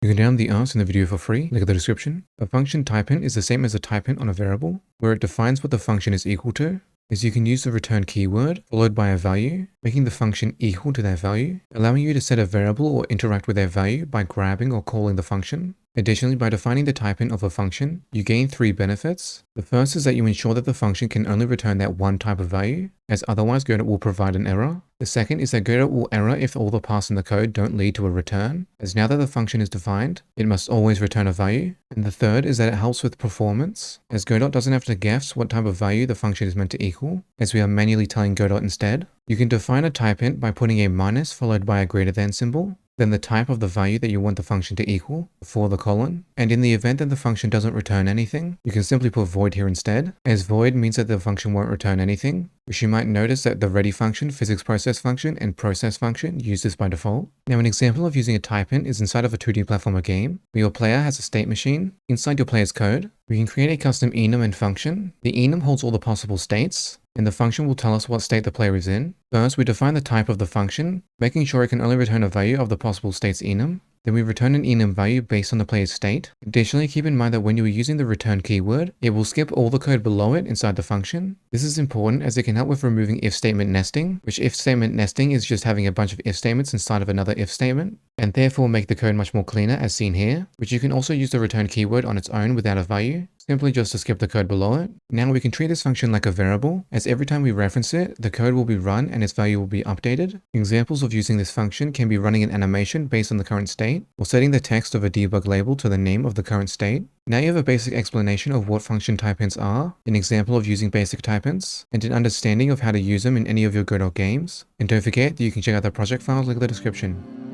You can download the answer in the video for free, link in the description. A function type-int is the same as a type-int on a variable, where it defines what the function is equal to. Is you can use the return keyword followed by a value, making the function equal to that value, allowing you to set a variable or interact with that value by grabbing or calling the function. Additionally, by defining the type-int of a function, you gain 3 benefits. The first is that you ensure that the function can only return that one type of value, as otherwise Godot will provide an error. The second is that Godot will error if all the paths in the code don't lead to a return, as now that the function is defined, it must always return a value. And the third is that it helps with performance, as Godot doesn't have to guess what type of value the function is meant to equal, as we are manually telling Godot instead. You can define a type-int by putting a minus followed by a greater than symbol, then the type of the value that you want the function to equal before the colon. And in the event that the function doesn't return anything, you can simply put void here instead, as void means that the function won't return anything, which you might notice that the ready function, physics process function, and process function use this by default. Now an example of using a type-int is inside of a 2D platformer game, where your player has a state machine. Inside your player's code, we can create a custom enum and function. The enum holds all the possible states, and the function will tell us what state the player is in. First, we define the type of the function, making sure it can only return a value of the possible state's enum. Then we return an enum value based on the player's state. Additionally, keep in mind that when you are using the return keyword, it will skip all the code below it inside the function. This is important as it can help with removing if statement nesting, which if statement nesting is just having a bunch of if statements inside of another if statement, and therefore make the code much more cleaner as seen here, which you can also use the return keyword on its own without a value, simply just to skip the code below it. Now we can treat this function like a variable, as every time we reference it, the code will be run and its value will be updated. Examples of using this function can be running an animation based on the current state, or setting the text of a debug label to the name of the current state. Now you have a basic explanation of what function type-ints are, an example of using basic type-ints, and an understanding of how to use them in any of your Godot games. And don't forget that you can check out the project files linked in the description.